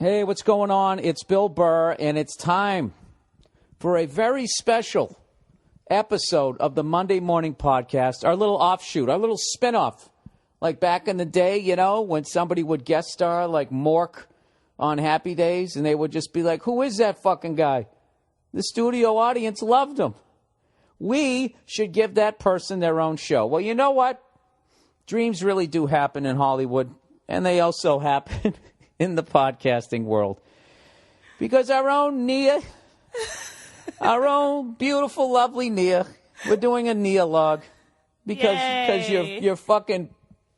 Hey, what's going on? It's Bill Burr, and it's time for a very special episode of the Monday Morning Podcast, our little offshoot, our little spinoff. Like back in the day, you know, when somebody would guest star like Mork on Happy Days, and they would just be like, who is that fucking guy? The studio audience loved him. We should give that person their own show. Well, you know what? Dreams really do happen in Hollywood, and they also happen in the podcasting world. Because our own Nia, our own beautiful, lovely Nia, we're doing a Nialogue. Because your fucking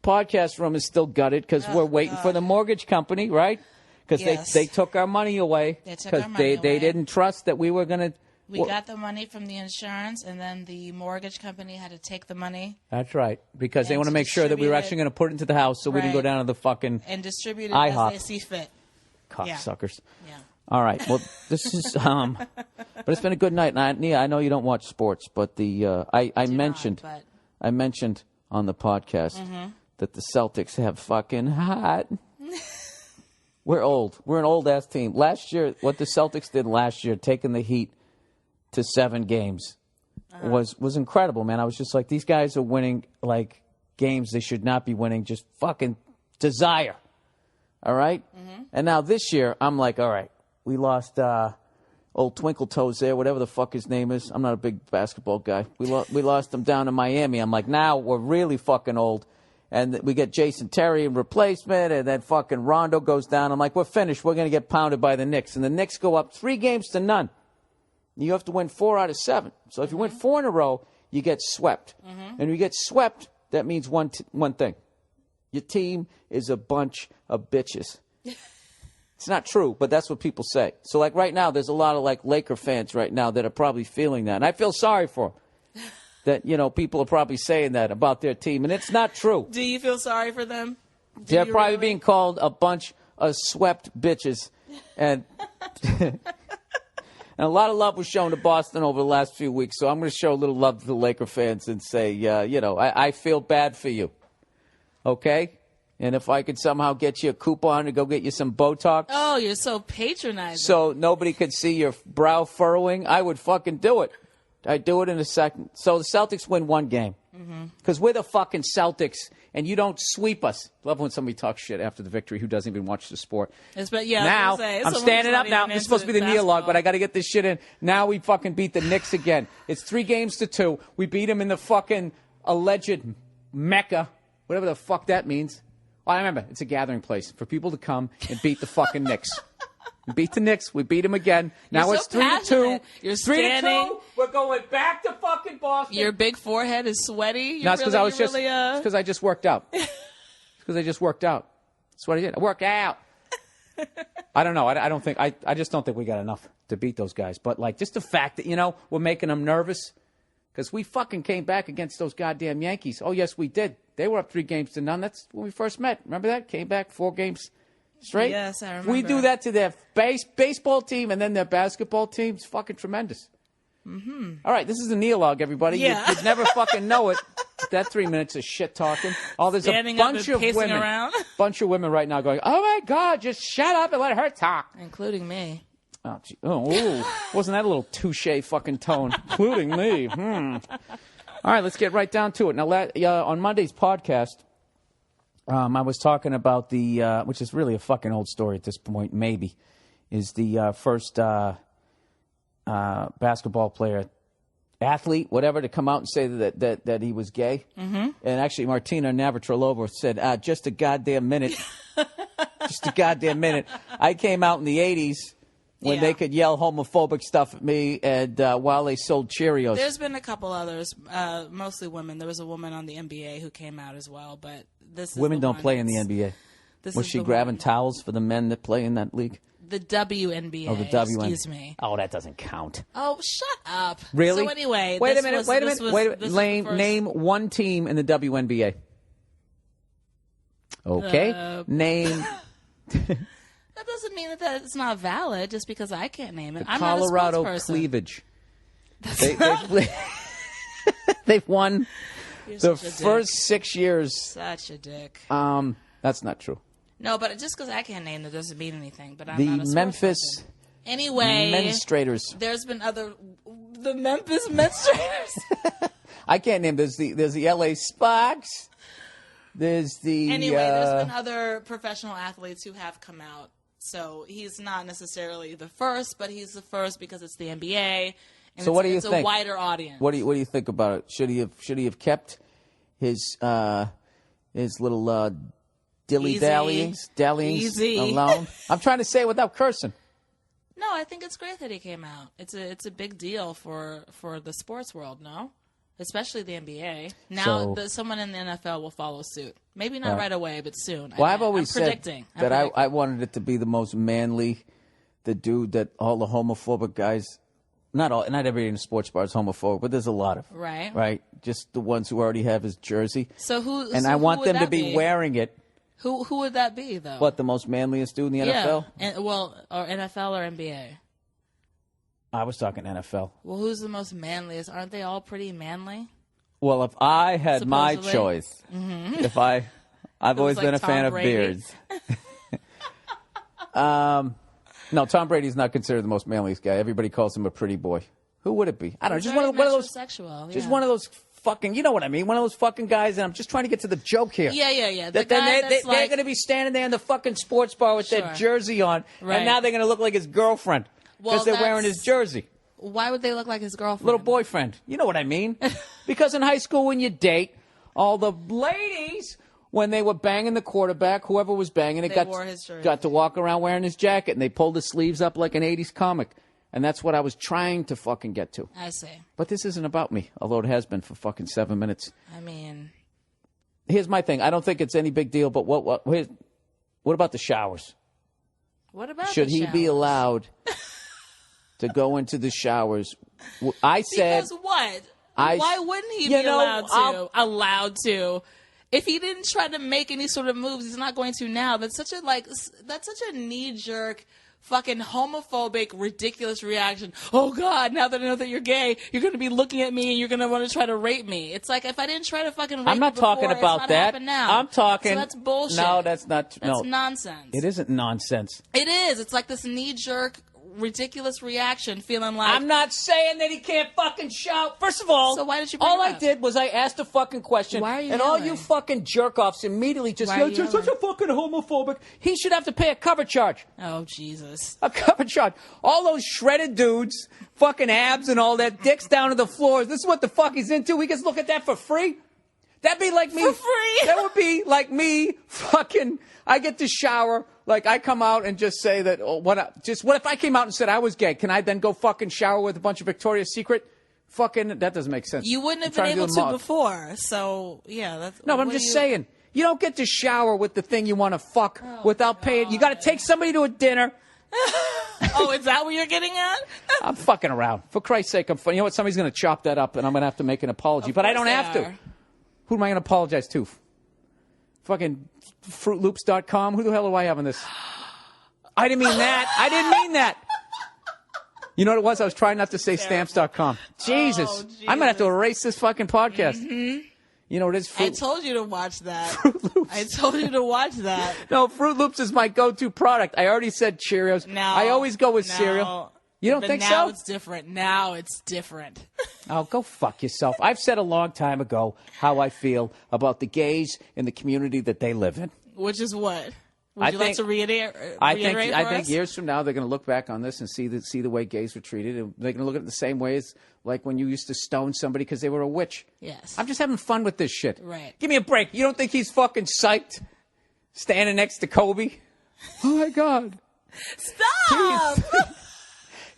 podcast room is still gutted because we're waiting for the mortgage company, right? Because they took our money away. Because they didn't trust that we were going to. We got the money from the insurance, and then the mortgage company had to take the money. That's right. Because they want to make sure that we were actually going to put it into the house so we didn't go down to the fucking and distribute it IHOP. as they see fit. Cocksuckers. Yeah. All right. Well, this is but it's been a good night. And Nia, I know you don't watch sports, but I mentioned on the podcast that the Celtics have fucking hot. We're old. We're an old ass team. Last year, what the Celtics did last year, taking the Heat to 7 games, was incredible, man. I was just like, these guys are winning like games they should not be winning. Just fucking desire. All right? And now this year, I'm like, all right, we lost old Twinkle Toes there, whatever the fuck his name is. I'm not a big basketball guy. We lost him down in Miami. I'm like, now we're really fucking old. And we get Jason Terry in replacement, and then fucking Rondo goes down. I'm like, we're finished. We're going to get pounded by the Knicks. And the Knicks go up 3-0. You have to win 4 out of 7. So if you win 4 in a row, you get swept. And if you get swept, that means one thing. Your team is a bunch of bitches. It's not true, but that's what people say. So like right now, there's a lot of like Laker fans right now that are probably feeling that. And I feel sorry for them. That, you know, people are probably saying that about their team, and it's not true. Do you feel sorry for them? They're probably being called a bunch of swept bitches. And and a lot of love was shown to Boston over the last few weeks, so I'm going to show a little love to the Laker fans and say, you know, I feel bad for you. Okay? And if I could somehow get you a coupon to go get you some Botox. Oh, you're so patronizing. So nobody could see your brow furrowing, I would fucking do it. I'd do it in a second. So the Celtics win 1 game. Because we're the fucking Celtics, and you don't sweep us. Love when somebody talks shit after the victory who doesn't even watch the sport. Now, I'm standing up now. This is supposed to be the Nialogue, but I got to get this shit in. Now we fucking beat the Knicks again. It's 3-2. We beat them in the fucking alleged Mecca, whatever the fuck that means. Oh, I remember. It's a gathering place for people to come and beat the fucking Knicks. We beat the Knicks. We beat them again. Now it's 3-2. You're standing. 3-2. We're going back to fucking Boston. Your big forehead is sweaty. No, it's because it's because I just worked out. It's because I just worked out. That's what I did. I worked out. I don't know. I just don't think we got enough to beat those guys. But like just the fact that, you know, we're making them nervous because we fucking came back against those goddamn Yankees. Oh, yes, we did. They were up 3-0. That's when we first met. Remember that? Came back 4 games straight? Yes, I remember. We do that to their baseball team and then their basketball team. It's fucking tremendous. All right, this is the Nialogue, everybody. Yeah. You'd never fucking know it. That 3 minutes of shit talking. Oh, there's Standing a bunch up and of pacing women. around. Bunch of women right now going, oh, my God, just shut up and let her talk. Including me. Oh, gee. Ooh. Wasn't that a little touche fucking tone? Including me. All right, let's get right down to it. Now, on Monday's podcast, I was talking about the, which is really a fucking old story at this point, maybe, is the first basketball player, athlete, whatever, to come out and say that he was gay. And actually, Martina Navratilova said, just a goddamn minute. Just a goddamn minute. I came out in the 80s when they could yell homophobic stuff at me and while they sold Cheerios. There's been a couple others, mostly women. There was a woman on the NBA who came out as well, but this is women don't play in the NBA. Was she grabbing towels for the men that play in that league? The WNBA. Oh, the WNBA. Excuse me. Oh, that doesn't count. Oh, shut up. Really? So anyway, wait a minute. Name one team in the WNBA. Okay. Name. That doesn't mean that it's not valid just because I can't name it. I'm Colorado not a sports person. Cleavage. They've won the first 6 years. Such a dick. That's not true. No, but just because I can't name it doesn't mean anything. But I'm The not a sports Memphis person. Anyway, Menstruators. There's been the Memphis Menstruators. I can't name. There's the LA Sparks. There's the there's been other professional athletes who have come out. So he's not necessarily the first, but he's the first because it's the NBA. And so what do you think? It's a wider audience. What do you think about it? Should he have kept his little dallyings alone? I'm trying to say it without cursing. No, I think it's great that he came out. It's a big deal for the sports world, no? Especially the NBA. Now, someone in the NFL will follow suit. Maybe not right away, but soon. Well, I've always said that I wanted it to be the most manly, the dude that all the homophobic guys, not everybody in the sports bar is homophobic, but there's a lot of right, just the ones who already have his jersey. I want them to be wearing it. Who would that be, though? What, the most manliest dude in the NFL? Or NFL or NBA? I was talking NFL. Well, who's the most manliest? Aren't they all pretty manly? Well, if I had my choice, if I've always been a fan of beards. No, Tom Brady's not considered the most manliest guy. Everybody calls him a pretty boy. Who would it be? I don't know. Just one of those. Just one of those fucking. You know what I mean? One of those fucking guys. And I'm just trying to get to the joke here. Yeah. They're going to be standing there in the fucking sports bar with their jersey on, and now they're going to look like his girlfriend. Because they're wearing his jersey. Why would they look like his girlfriend? Little boyfriend. You know what I mean? Because in high school when you date, all the ladies, when they were banging the quarterback, whoever was banging it, got to walk around wearing his jacket, and they pulled the sleeves up like an 80s comic. And that's what I was trying to fucking get to. I see. But this isn't about me, although it has been for fucking 7 minutes. I mean... Here's my thing. I don't think it's any big deal, but what about the showers? What about Should he be allowed... to go into the showers? I said... Because what? Why wouldn't he be allowed to? If he didn't try to make any sort of moves, he's not going to now. That's such a knee-jerk, fucking homophobic, ridiculous reaction. Oh, God, now that I know that you're gay, you're going to be looking at me and you're going to want to try to rape me. It's like, if I didn't try to fucking rape I'm not you before, talking about that. Now. I'm talking... So that's bullshit. No, that's not... That's nonsense. It isn't nonsense. It is. It's like this knee-jerk... ridiculous reaction, feeling like... I'm not saying that he can't fucking shout. First of all, so why did you bring it up? I did was I asked a fucking question. Why are you and yelling? All you fucking jerk-offs immediately just go, you're such a fucking homophobic. He should have to pay a cover charge. Oh, Jesus. A cover charge. All those shredded dudes, fucking abs and all that, dicks down to the floors. This is what the fuck he's into. We can look at that for free? That'd be like me. For free? That would be like me fucking... I get to shower, like I come out and just say that, what if I came out and said I was gay? Can I then go fucking shower with a bunch of Victoria's Secret? Fucking, that doesn't make sense. You wouldn't have been able to before, so yeah. No, but I'm just saying, you don't get to shower with the thing you want to fuck without paying. You got to take somebody to a dinner. Oh, is that what you're getting at? I'm fucking around. For Christ's sake, I'm funny. You know what? Somebody's going to chop that up and I'm going to have to make an apology, but I don't have to. Who am I going to apologize to? Fucking FruitLoops.com? Who the hell do I have on this? I didn't mean that. I didn't mean that. You know what it was? I was trying not to say Stamps.com. Jesus. I'm going to have to erase this fucking podcast. Mm-hmm. You know what it is? I told you to watch that. Fruit Loops. I told you to watch that. No, Fruit Loops is my go-to product. I already said Cheerios. I always go with cereal. You don't think so? Now it's different. Now it's different. Oh, go fuck yourself. I've said a long time ago how I feel about the gays in the community that they live in. Which is what? Would you like to reiterate I think years from now they're going to look back on this and see the way gays were treated. And they're going to look at it the same way as like when you used to stone somebody because they were a witch. Yes. I'm just having fun with this shit. Right. Give me a break. You don't think he's fucking psyched standing next to Kobe? Oh, my God. Stop!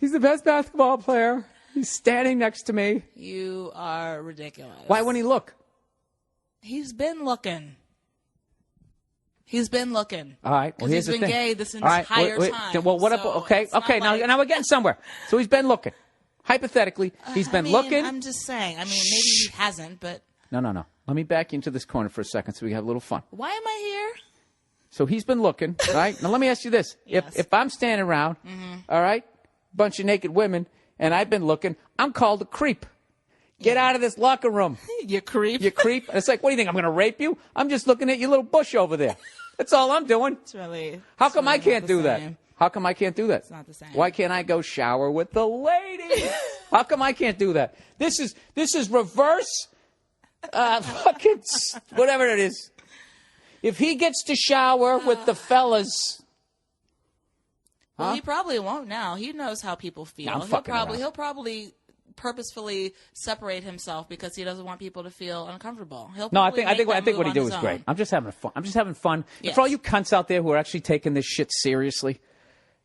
He's the best basketball player. He's standing next to me. You are ridiculous. Why wouldn't he look? He's been looking. He's been looking. All right. Well, here's the thing. He's been gay this entire time. Well, what up? Okay. Now we're getting somewhere. So he's been looking. Hypothetically, he's been looking. I'm just saying. I mean, maybe he hasn't, but... No. Let me back you into this corner for a second so we can have a little fun. Why am I here? So he's been looking, right? Now let me ask you this. Yes. If I'm standing around, all right, bunch of naked women, and I've been looking, I'm called a creep. Get out of this locker room. You creep. You creep. And it's like, what do you think? I'm going to rape you? I'm just looking at your little bush over there. That's all I'm doing. It's really. How come I can't do that? How come I can't do that? It's not the same. Why can't I go shower with the ladies? How come I can't do that? This is reverse. Fucking whatever it is. If he gets to shower with the fellas. Well, he probably won't now. He knows how people feel. He'll probably purposefully separate himself because he doesn't want people to feel uncomfortable. I think what he do is great. I'm just having fun. Yes. And for all you cunts out there who are actually taking this shit seriously,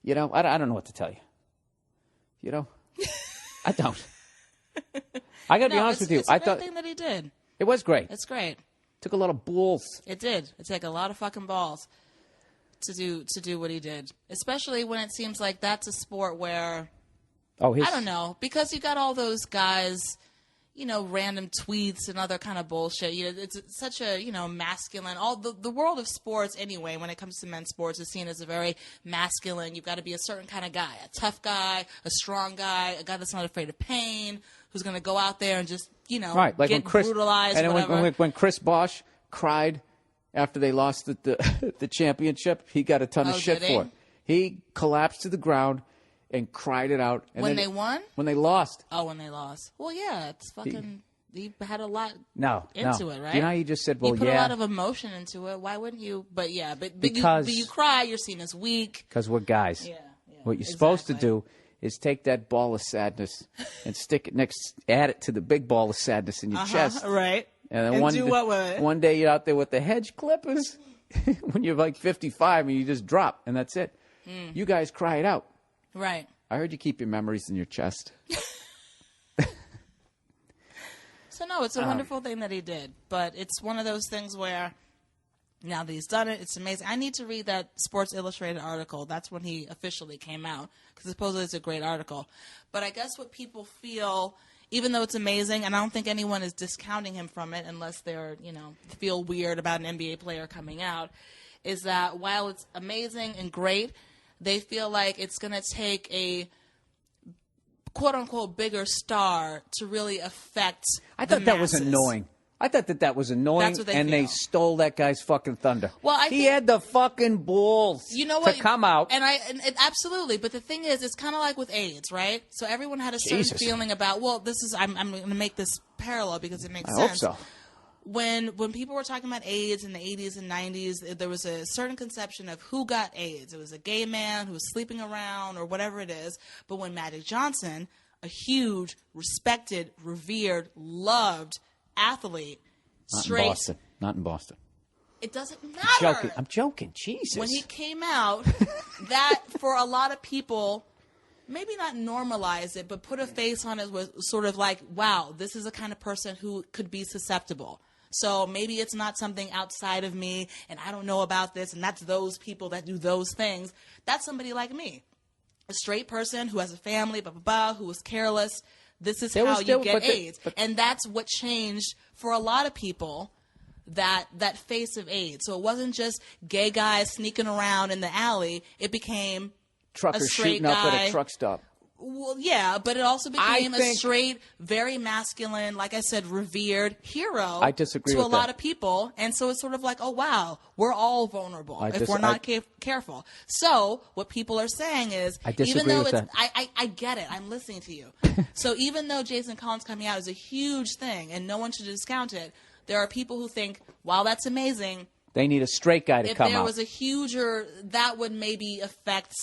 I don't know what to tell you. I don't. I got to be honest with you. It's a great thing that he did. It was great. It's great. Took a lot of balls. It did. It took a lot of fucking balls to do what he did, especially when it seems like that's a sport where I don't know, because you got all those guys, random tweets and other kind of bullshit. It's such a masculine. All the world of sports anyway, when it comes to men's sports, is seen as a very masculine. You've got to be a certain kind of guy, a tough guy, a strong guy, a guy that's not afraid of pain, who's going to go out there and just right, like get brutalized. And whatever. when Chris Bosh cried after they lost the championship, he got a ton of shit for it. He collapsed to the ground and cried it out. And when they won? When they lost. Oh, when they lost. Well, yeah, it's fucking... He had a lot into it, right? You know how you just said, well, you put a lot of emotion into it. Why wouldn't you? But yeah, but you cry, you're seen as weak. Because we're guys. Yeah. What you're supposed to do is take that ball of sadness and add it to the big ball of sadness in your chest. Right. And then one day you're out there with the hedge clippers when you're like 55 and you just drop, and that's it. You guys cry it out. Right. I heard you keep your memories in your chest. So, no, it's a wonderful thing that he did. But it's one of those things where now that he's done it, it's amazing. I need to read that Sports Illustrated article. That's when he officially came out, because supposedly it's a great article. But I guess what people feel, even though it's amazing, and I don't think anyone is discounting him from it unless they're, feel weird about an NBA player coming out, is that while it's amazing and great, they feel like it's going to take a quote-unquote bigger star to really affect I thought that was annoying. I thought that was annoying, That's what they feel. They stole that guy's fucking thunder. Well, he had the fucking balls to come out. And absolutely, but the thing is, it's kind of like with AIDS, right? So everyone had a certain feeling about, I'm going to make this parallel because it makes sense. I hope so. When people were talking about AIDS in the 80s and 90s, there was a certain conception of who got AIDS. It was a gay man who was sleeping around or whatever it is. But when Magic Johnson, a huge, respected, revered, loved athlete, Not in Boston. It doesn't matter. I'm joking. Jesus. When he came out, that for a lot of people, maybe not normalize it, but put a face on it was sort of like, wow, this is the kind of person who could be susceptible. So maybe it's not something outside of me, and I don't know about this, and that's those people that do those things. That's somebody like me, a straight person who has a family, who was careless. This is how you get AIDS. And that's what changed for a lot of people, that face of AIDS. So it wasn't just gay guys sneaking around in the alley. It became truckers shooting up at a truck stop. Well, yeah, but it also became a straight, very masculine, like I said, revered hero. I disagree to with a lot of people, and so it's sort of like, oh wow, we're all vulnerable if we're not careful. So what people are saying is, even though I get it, I'm listening to you. So even though Jason Collins coming out is a huge thing, and no one should discount it, there are people who think, wow, that's amazing. They need a straight guy to come out. If there was a huger, that would maybe affect.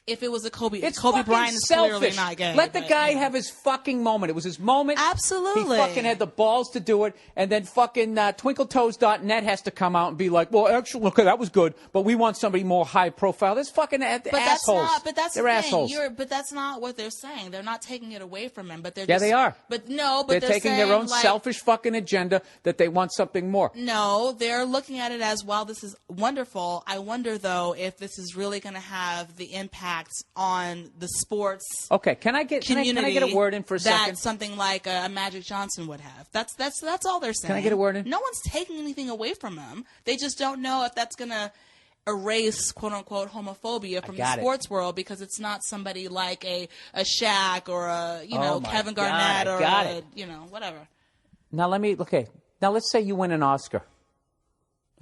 If it was a Kobe, it's Kobe Bryant is selfish. Clearly not gay. Let the guy have his fucking moment. It was his moment. Absolutely. He fucking had the balls to do it. And then fucking TwinkleToes.net has to come out and be like, well, actually, okay, that was good, but we want somebody more high profile. That's fucking assholes. They're assholes. But that's not what they're saying. They're not taking it away from him. But they're they are. But no, they're taking their own selfish fucking agenda that they want something more. No, they're looking at it as, while this is wonderful, I wonder, though, if this is really going to have the impact on the sports can I get a word in for a second? That something like a Magic Johnson would have. That's all they're saying. Can I get a word in? No one's taking anything away from him. They just don't know if that's going to erase quote unquote homophobia from the sports world, because it's not somebody like a Shaq or a Kevin Garnett or whatever. Now let's say you win an Oscar.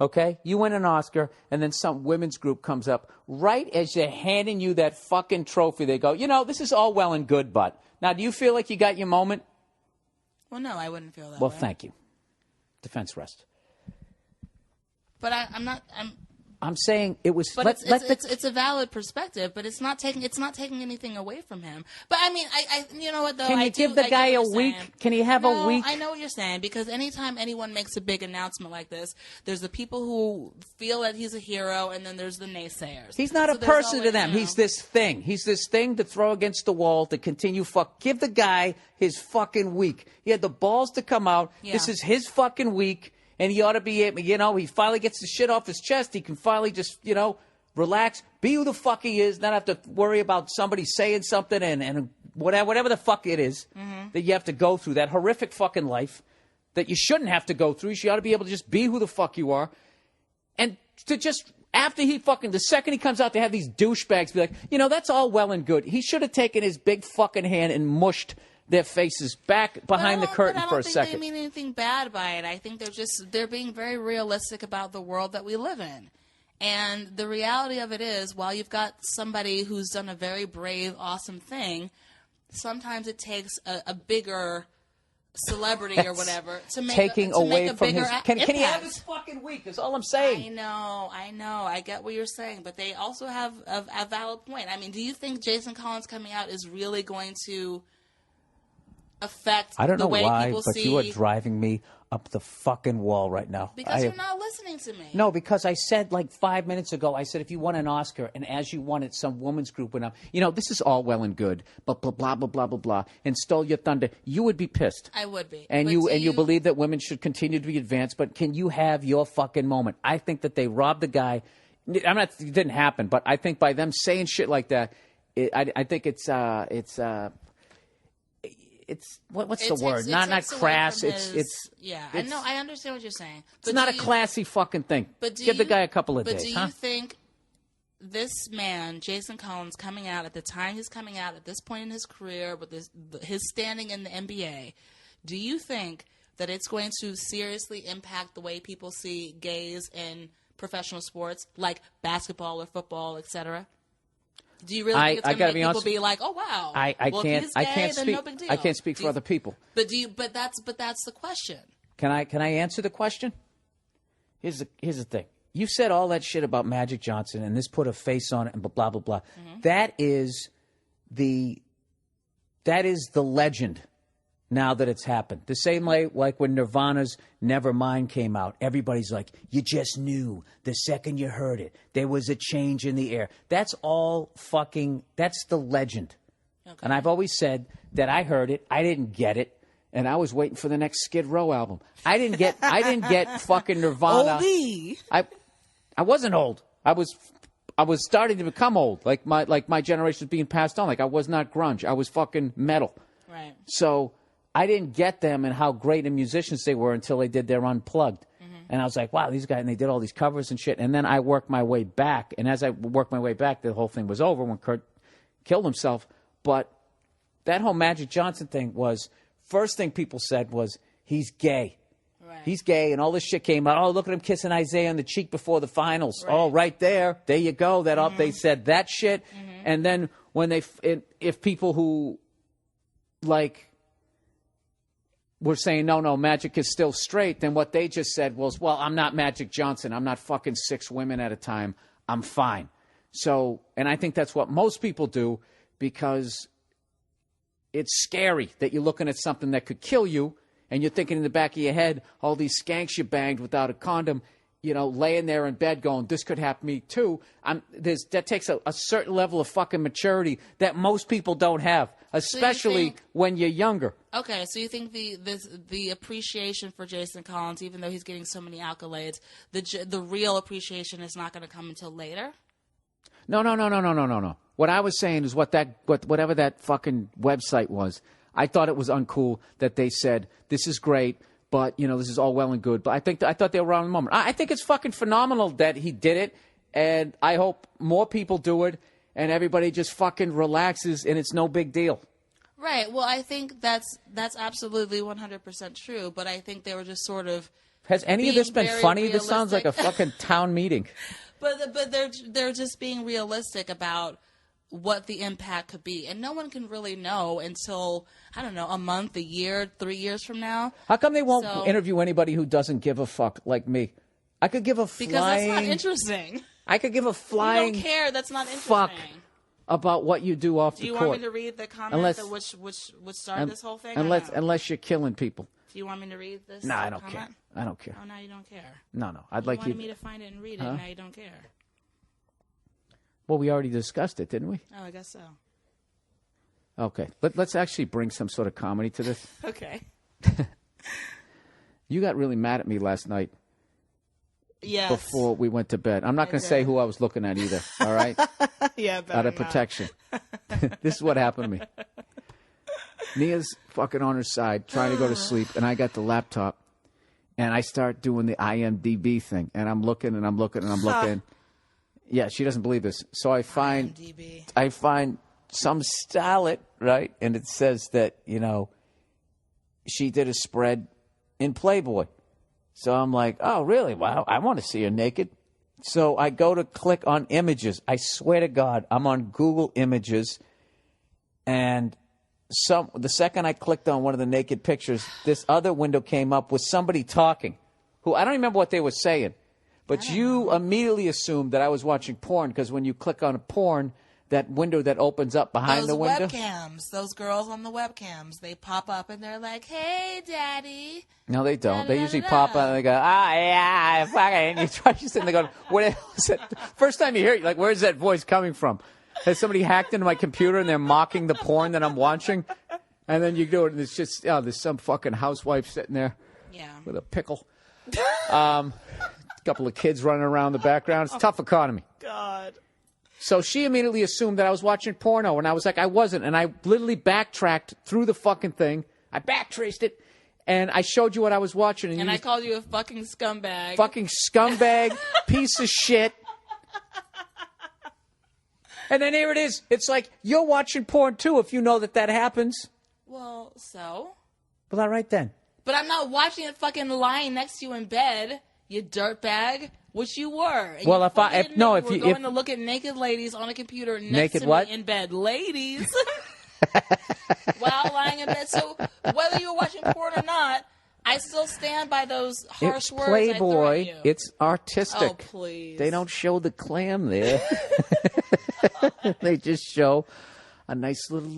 Okay? You win an Oscar, and then some women's group comes up. Right as they're handing you that fucking trophy, they go, this is all well and good, but. Now, do you feel like you got your moment? Well, no, I wouldn't feel that way. Well, thank you. Defense rest. But I'm saying it was. But it's a valid perspective, but it's not taking anything away from him. But I mean, I you know what though? Can you give the guy a week? Can he have a week? I know what you're saying, because anytime anyone makes a big announcement like this, there's the people who feel that he's a hero, and then there's the naysayers. He's not a person to them. He's this thing. He's this thing to throw against the wall to continue. Give the guy his fucking week. He had the balls to come out. Yeah. This is his fucking week. And he ought to be, he finally gets the shit off his chest. He can finally just, relax, be who the fuck he is, not have to worry about somebody saying something and whatever the fuck it is that you have to go through, that horrific fucking life that you shouldn't have to go through. You ought to be able to just be who the fuck you are. And to just, after the second he comes out, to have these douchebags be like, that's all well and good. He should have taken his big fucking hand and mushed their faces back behind the curtain for a second. I don't think they mean anything bad by it. I think they're being very realistic about the world that we live in. And the reality of it is, while you've got somebody who's done a very brave, awesome thing, sometimes it takes a bigger celebrity or whatever to make taking away make a from bigger his. Can he have his fucking week? Is all I'm saying. I know. I get what you're saying, but they also have a valid point. I mean, do you think Jason Collins coming out is really going to affect I don't the know way why, people but see? You are driving me up the fucking wall right now. Because you're not listening to me. No, because I said like 5 minutes ago, I said if you won an Oscar and as you won it, some woman's group went up, this is all well and good, but blah, blah, blah, blah, blah, blah, and stole your thunder, you would be pissed. I would be. And you believe that women should continue to be advanced, but can you have your fucking moment? I think that they robbed the guy. It didn't happen, but I think by them saying shit like that, I think it's what's the word? Not crass. I know. I understand what you're saying. But it's not a classy fucking thing. But give the guy a couple of days. But do you think this man, Jason Collins, coming out at the time he's coming out at this point in his career with his standing in the NBA, do you think that it's going to seriously impact the way people see gays in professional sports like basketball or football, etc.? Do you really think it's going to make people be like, "Oh wow"? I can't speak. No big deal. I can't speak for other people. But that's the question. Can I answer the question? Here's the thing. You said all that shit about Magic Johnson and this put a face on it and blah blah blah. Mm-hmm. That is the legend. Now that it's happened. The same way like when Nirvana's Nevermind came out. Everybody's like, you just knew the second you heard it. There was a change in the air. That's all that's the legend. Okay. And I've always said that I heard it. I didn't get it. And I was waiting for the next Skid Row album. I didn't get fucking Nirvana. Oldie. I wasn't old. I was starting to become old. Like my generation was being passed on. Like I was not grunge. I was fucking metal. Right. So I didn't get them and how great of musicians they were until they did their Unplugged. Mm-hmm. And I was like, wow, these guys, and they did all these covers and shit. And then I worked my way back. And as I worked my way back, the whole thing was over when Kurt killed himself. But that whole Magic Johnson thing was, first thing people said was, he's gay. Right. He's gay. And all this shit came out. Oh, look at him kissing Isaiah on the cheek before the finals. Right. Oh, right there. There you go. They said that shit. Mm-hmm. And then when if people who, like, we're saying, no, Magic is still straight, then what they just said was, well, I'm not Magic Johnson. I'm not fucking 6 women at a time. I'm fine. So, and I think that's what most people do because it's scary that you're looking at something that could kill you and you're thinking in the back of your head, all these skanks you banged without a condom, laying there in bed going, this could happen to me too. That takes a certain level of fucking maturity that most people don't have, especially when you're younger. Okay, so you think the appreciation for Jason Collins, even though he's getting so many accolades, the real appreciation is not going to come until later? No. What I was saying is whatever that fucking website was, I thought it was uncool that they said, this is great, but, this is all well and good. But I thought they were around the moment. I think it's fucking phenomenal that he did it, and I hope more people do it, and everybody just fucking relaxes, and it's no big deal. Right. Well, I think that's absolutely 100% true, but I think they were just sort of Has any of this been funny? Realistic. This sounds like a fucking town meeting. But they're just being realistic about what the impact could be, and no one can really know until, I don't know, a month, a year, 3 years from now. How come they won't interview anybody who doesn't give a fuck like me? I could give a flying... Because that's not interesting. I could give a flying... You don't care. That's not interesting. Fuck about what you do off the court. Do you want me to read the comment which started this whole thing? Unless you're killing people. Do you want me to read this? No, I don't care. I don't care. Oh, now you don't care. No. I'd like you... wanted me to find it and read it, and now you don't care. Well, we already discussed it, didn't we? Oh, I guess so. Okay. Let's actually bring some sort of comedy to this. Okay. You got really mad at me last night. Yes. Before we went to bed. I'm not going to say who I was looking at either, all right? Yeah, out of protection. This is what happened to me. Nia's fucking on her side, trying to go to sleep, and I got the laptop, and I start doing the IMDb thing, and I'm looking, and I'm looking, and I'm looking. Yeah, she doesn't believe this. So I find some starlet, right? And it says that, she did a spread in Playboy. So I'm like, oh, really? Wow, I want to see her naked. So I go to click on images. I swear to God, I'm on Google Images. And the second I clicked on one of the naked pictures, this other window came up with somebody talking, who I don't remember what they were saying. But you immediately assumed that I was watching porn because when you click on a porn, that window that opens up behind the window. Those webcams, those girls on the webcams, they pop up and they're like, "Hey, Daddy." No, they don't. They usually pop up and they go, yeah, fucking. And you try to sit and they go, what is it? First time you hear it, you're like, where's that voice coming from? Has somebody hacked into my computer and they're mocking the porn that I'm watching? And then you do it and it's just, there's some fucking housewife sitting there with a pickle. Couple of kids running around the background. It's a tough economy. God. So she immediately assumed that I was watching porno, and I was like, I wasn't. And I literally backtracked through the fucking thing. I backtraced it, and I showed you what I was watching. And I called you a fucking scumbag. Fucking scumbag, piece of shit. And then here it is. It's like, you're watching porn, too, if you know that happens. Well, so? Well, all right then. But I'm not watching it fucking lying next to you in bed. You dirtbag, which you were. And well, if you going to look at naked ladies on a computer next to me in bed, ladies, while lying in bed. So whether you're watching porn or not, I still stand by those harsh words. Playboy. I threw at you. It's artistic. Oh, please. They don't show the clam there. They just show a nice little,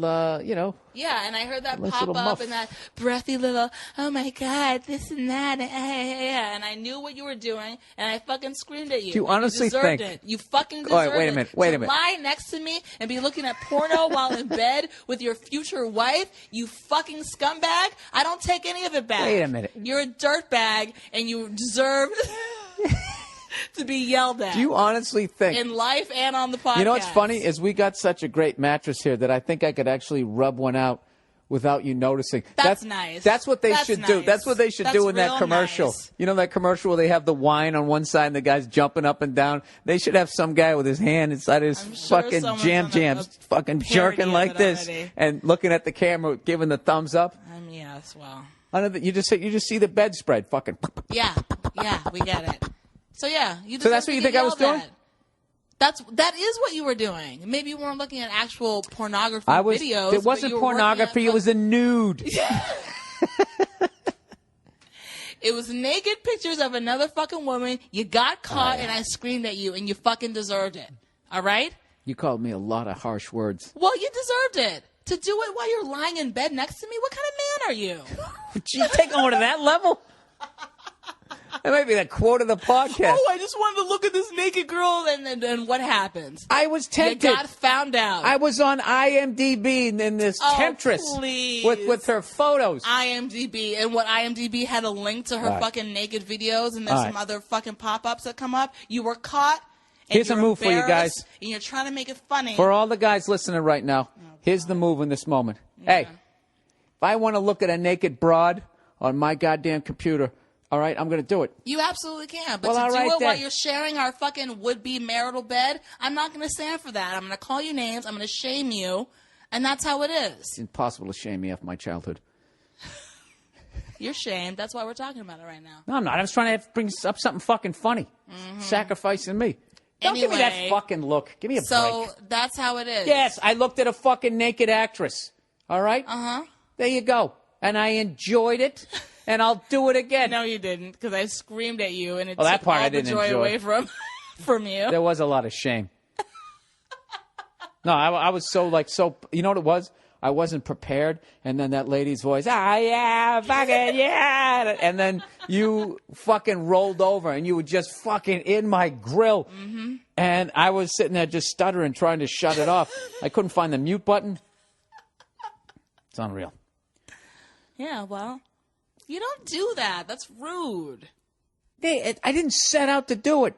Yeah, and I heard that nice pop up muff. and that breathy little, oh my God, this and that, and I knew what you were doing, and I fucking screamed at you. Do you honestly think it? You fucking deserved it. Wait a minute. Lie next to me and be looking at porno while in bed with your future wife, you fucking scumbag. I don't take any of it back. Wait a minute. You're a dirtbag, and you deserve to be yelled at. Do you honestly think? In life and on the podcast. You know what's funny is we got such a great mattress here that I think I could actually rub one out without you noticing. That's nice. That's what they should do. That's what they should do in that commercial. Nice. You know that commercial where they have the wine on one side and the guy's jumping up and down? They should have some guy with his hand inside his fucking jams, fucking jerking like this and looking at the camera, giving the thumbs up. Yes, well. You just see the bedspread fucking. Yeah, we get it. So yeah, so that's what you think I was doing? That is what you were doing. Maybe you weren't looking at actual pornography videos. It wasn't pornography. It was a nude. It was naked pictures of another fucking woman. You got caught, and I screamed at you, and you fucking deserved it. All right? You called me a lot of harsh words. Well, you deserved it. To do it while you're lying in bed next to me? What kind of man are you? Gee, take on to that level? That might be the quote of the podcast. Oh, I just wanted to look at this naked girl, and what happens? I was tempted. You got found out. I was on IMDb and this temptress with her photos. IMDb, and what IMDb had a link to her fucking naked videos, and there's some other fucking pop-ups that come up. You were caught. And here's a move for you guys. And you're trying to make it funny. For all the guys listening right now, here's the move in this moment. Yeah. Hey, if I want to look at a naked broad on my goddamn computer, all right, I'm going to do it. You absolutely can. But to do it while you're sharing our fucking would-be marital bed, I'm not going to stand for that. I'm going to call you names. I'm going to shame you. And that's how it is. It's impossible to shame me after my childhood. You're shamed. That's why we're talking about it right now. No, I'm not. I was trying to bring up something fucking funny. Sacrificing me. Don't give me that fucking look. Give me a break. So that's how it is. Yes, I looked at a fucking naked actress. All right? Uh-huh. There you go. And I enjoyed it, and I'll do it again. No, you didn't, because I screamed at you, and it that took part all I the didn't joy enjoy. away from you. There was a lot of shame. No, I was so, you know what it was? I wasn't prepared, and then that lady's voice, yeah, fucking, yeah. And then you fucking rolled over, and you were just fucking in my grill. Mm-hmm. And I was sitting there just stuttering, trying to shut it off. I couldn't find the mute button. It's unreal. Yeah, well, you don't do that. That's rude. Hey, I didn't set out to do it.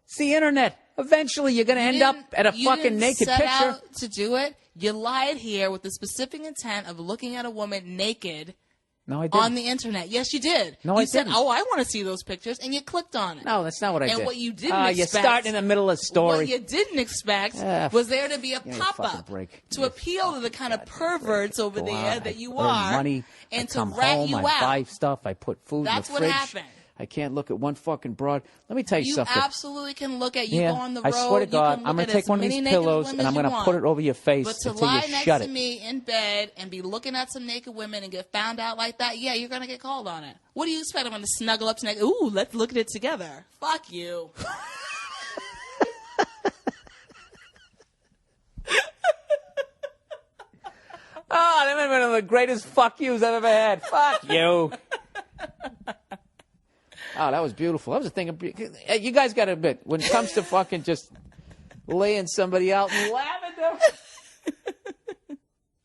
It's the internet. Eventually, you're going to end up at a fucking naked picture. You set out to do it. You lied here with the specific intent of looking at a woman naked. No, I didn't. On the internet. Yes, you did. No, you I said, didn't. oh, I want to see those pictures, and you clicked on it. No, that's not what I did. And what you didn't expect... You start in the middle of the story. What you didn't expect was there to be a pop-up to appeal to the kind of perverts over there that you are, money, and to rat you out. I buy stuff. I put food in the fridge. That's what happened. I can't look at one fucking broad. Let me tell you something. You absolutely can look at, you go on the road. I swear to God, I'm going to take one of these pillows and I'm going to put it over your face until you shut it. But to lie next to me in bed and be looking at some naked women and get found out like that, yeah, you're going to get called on it. What do you expect? I'm going to snuggle up to naked. Ooh, let's look at it together. Fuck you. Oh, that might have been one of the greatest fuck yous I've ever had. Fuck you. Oh, that was beautiful. That was a thing of... You guys got to admit, when it comes to fucking just laying somebody out and lavender...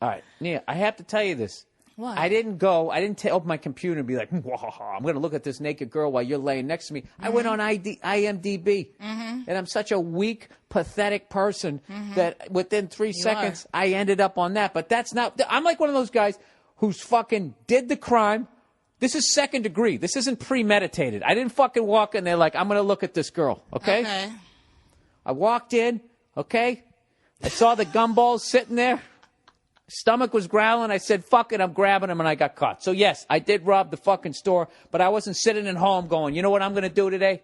All right, Nia, I have to tell you this. What? I didn't open my computer and be like, I'm going to look at this naked girl while you're laying next to me. Mm-hmm. I went on IMDb, and I'm such a weak, pathetic person that within 3 seconds, I ended up on that. But that's not... I'm like one of those guys who's fucking did the crime. This is second degree. This isn't premeditated. I didn't fucking walk in there like, I'm going to look at this girl, okay? I walked in, okay? I saw the gumballs sitting there. Stomach was growling. I said, fuck it, I'm grabbing them, and I got caught. So, yes, I did rob the fucking store, but I wasn't sitting at home going, you know what I'm going to do today?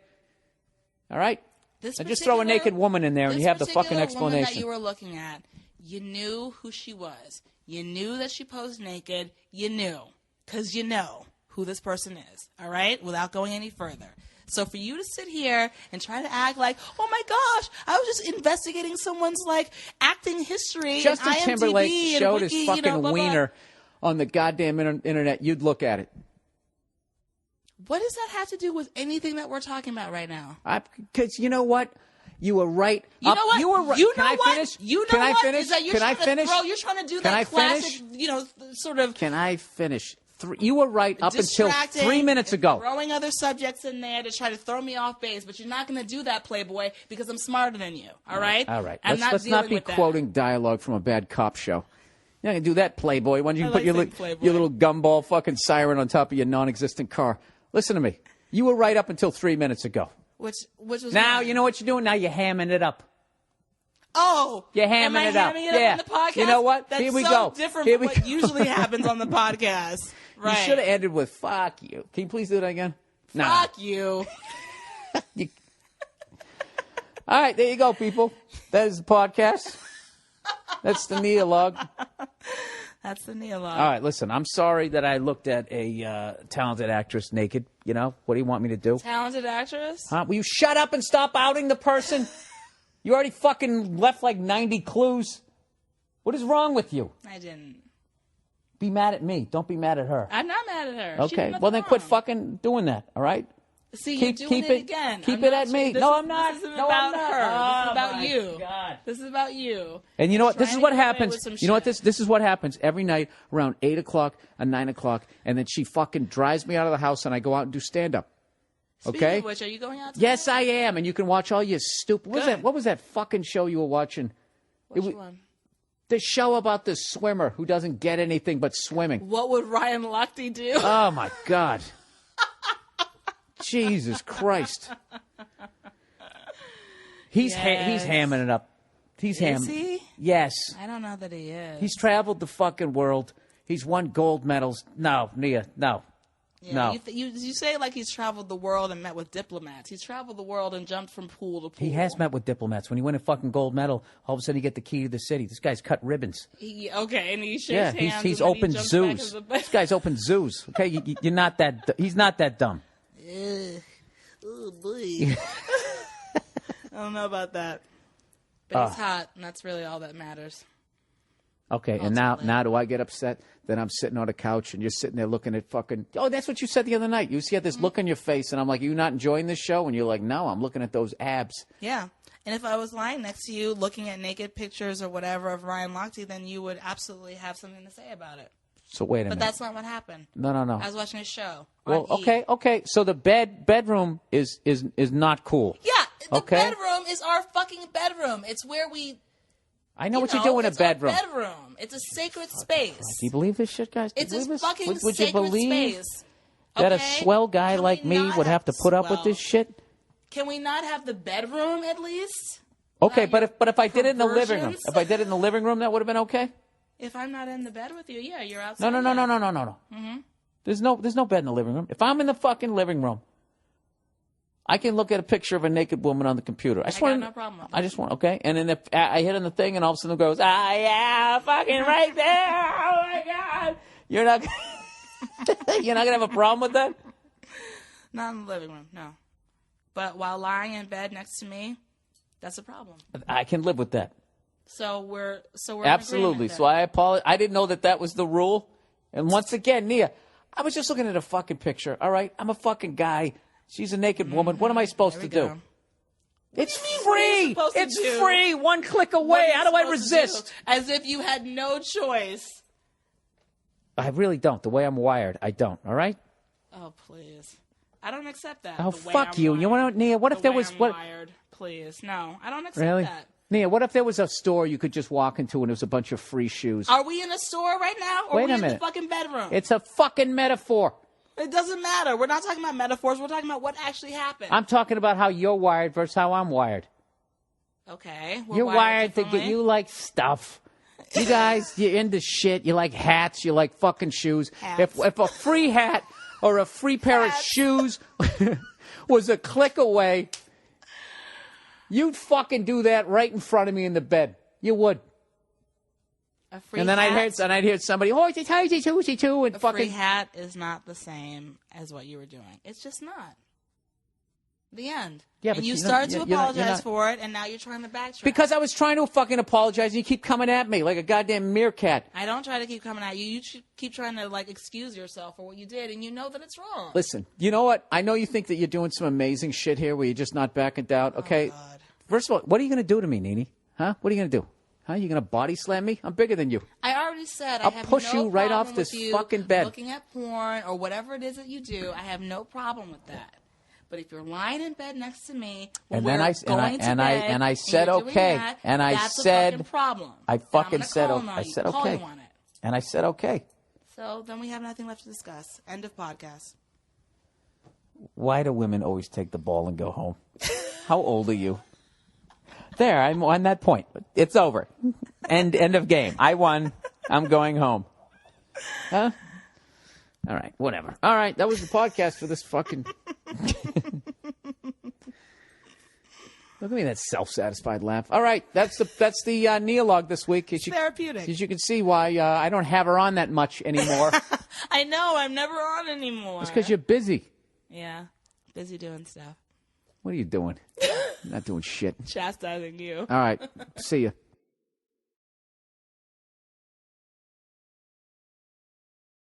All right? I just throw a naked woman in there, and you have the fucking explanation. Woman that you were looking at, you knew who she was. You knew that she posed naked. You knew, because you know who this person is, all right, without going any further. So for you to sit here and try to act like, oh my gosh, I was just investigating someone's like acting history. Justin and Timberlake IMDb showed and Wiki, his fucking wiener on the goddamn internet. You'd look at it. What does that have to do with anything that we're talking about right now? Because you know what? You were right. You know what? You were right. You know Can I what? finish? You know Can I what? finish? Is that you're Can I trying finish? To throw, you're trying to do Can that I classic, finish? Sort of. Can I finish? You were right up until 3 minutes ago. Throwing other subjects in there to try to throw me off base, but you're not going to do that, Playboy, because I'm smarter than you. All right? All right. Let's not be quoting dialogue from a bad cop show. You're not going to do that, Playboy. Why don't you put your little gumball fucking siren on top of your non-existent car? Listen to me. You were right up until 3 minutes ago. Which was now, you know what you're doing? Now you're hamming it up. Oh, you're hamming it up. Am I hamming it up on the podcast? You know what? That's Here we so go. different from what usually happens on the podcast. Right. You should have ended with "fuck you." Can you please do that again? Fuck you. All right, there you go, people. That is the podcast. That's the Nialogue. That's the Nialogue. All right, listen. I'm sorry that I looked at a talented actress naked. You know, what do you want me to do? Talented actress? Will you shut up and stop outing the person? You already fucking left like 90 clues. What is wrong with you? I didn't. Be mad at me. Don't be mad at her. I'm not mad at her. Okay, well then quit fucking doing that, all right? See, you're doing it again. Keep it at me. No, I'm not. This isn't about her. This is about you. God. This is about you. And you know what? This is what happens. You know what? This is what happens every night around 8 o'clock and 9 o'clock, and then she fucking drives me out of the house, and I go out and do stand-up. Okay? Speaking of which, are you going out tonight? Yes, I am, and you can watch all your stupid... What was that fucking show you were watching? Which one? The show about the swimmer who doesn't get anything but swimming. What would Ryan Lochte do? Oh, my God. Jesus Christ. He's hamming it up. Is he? Yes. I don't know that he is. He's traveled the fucking world. He's won gold medals. No, Nia, no. Yeah, No. You say like he's traveled the world and met with diplomats. He's traveled the world and jumped from pool to pool. He has met with diplomats. When he win a fucking gold medal, all of a sudden you get the key to the city. This guy's cut ribbons. And he shakes hands. He's opened zoos. This guy's opened zoos. Okay, you're not that. He's not that dumb. Oh boy. I don't know about that. But he's hot, and that's really all that matters. Okay, and now do I get upset that I'm sitting on a couch and you're sitting there looking at fucking... Oh, that's what you said the other night. You had this look on your face, and I'm like, you not enjoying this show? And you're like, no, I'm looking at those abs. Yeah. And if I was lying next to you looking at naked pictures or whatever of Ryan Lochte, then you would absolutely have something to say about it. So wait a minute. But that's not what happened. No. I was watching a show. Well, okay. So the bedroom is not cool. Yeah, the bedroom is our fucking bedroom. It's where we... I know what you do in a bedroom. It's our bedroom. It's a sacred space. Do you believe this shit, guys? It's a fucking would sacred you believe space. that a swell guy like me would have to put up with this shit? Can we not have the bedroom at least? Okay, but if I did it in the living room, that would have been okay. If I'm not in the bed with you, yeah, you're outside. No. Mm-hmm. There's no bed in the living room. If I'm in the fucking living room, I can look at a picture of a naked woman on the computer. I got no problem with that. I just want, okay? And then I hit on the thing, and all of a sudden it goes, yeah, fucking right there. Oh, my God. You're not going to have a problem with that? Not in the living room, no. But while lying in bed next to me, that's a problem. I can live with that. So we're absolutely. So I apologize. I didn't know that was the rule. And once again, Nia, I was just looking at a fucking picture. All right, I'm a fucking guy. She's a naked woman. What am I supposed to do? It's free. It's free. One click away. How do I resist? As if you had no choice. I really don't. The way I'm wired, I don't. All right. Oh please. I don't accept that. Oh fuck you. You want to, Nia? What if there was what? Wired. Please, no. I don't accept that. Nia, what if there was a store you could just walk into and there was a bunch of free shoes? Are we in a store right now, or Wait are a we minute. in the fucking bedroom? It's a fucking metaphor. It doesn't matter. We're not talking about metaphors. We're talking about what actually happened. I'm talking about how you're wired versus how I'm wired. Okay. You're wired to get, you like stuff. You guys, you're into shit. You like hats. You like fucking shoes. Hats. If a free hat or a free pair of shoes was a click away, you'd fucking do that right in front of me in the bed. You would. A free and then hat? I'd hear somebody, and a fucking. Free hat is not the same as what you were doing. It's just not. The end. Yeah, and but you started to apologize for it, and now you're trying to backtrack. Because I was trying to fucking apologize, and you keep coming at me like a goddamn meerkat. I don't try to keep coming at you. You keep trying to excuse yourself for what you did, and you know that it's wrong. Listen, you know what? I know you think that you're doing some amazing shit here, where you're just not backing down. Okay. Oh, God. First of all, what are you going to do to me, Nene? Huh? What are you going to do? Huh? You going to body slam me? I'm bigger than you. I already said I'll I have push no you right problem off this with you fucking bed. looking at porn or whatever it is that you do. I have no problem with that. But if you're lying in bed next to me, and I said okay, and I said a fucking problem. I fucking said okay. I said okay, and I said okay. So then we have nothing left to discuss. End of podcast. Why do women always take the ball and go home? How old are you? There, I'm on that point. It's over. End of game. I won. I'm going home. Huh? All right, whatever. All right, that was the podcast for this fucking... Look at me, that self-satisfied laugh. All right, that's the Nialogue this week. It's therapeutic. As you can see why I don't have her on that much anymore. I know, I'm never on anymore. It's because you're busy. Yeah, busy doing stuff. What are you doing? Not doing shit. Chastising you. All right, see ya.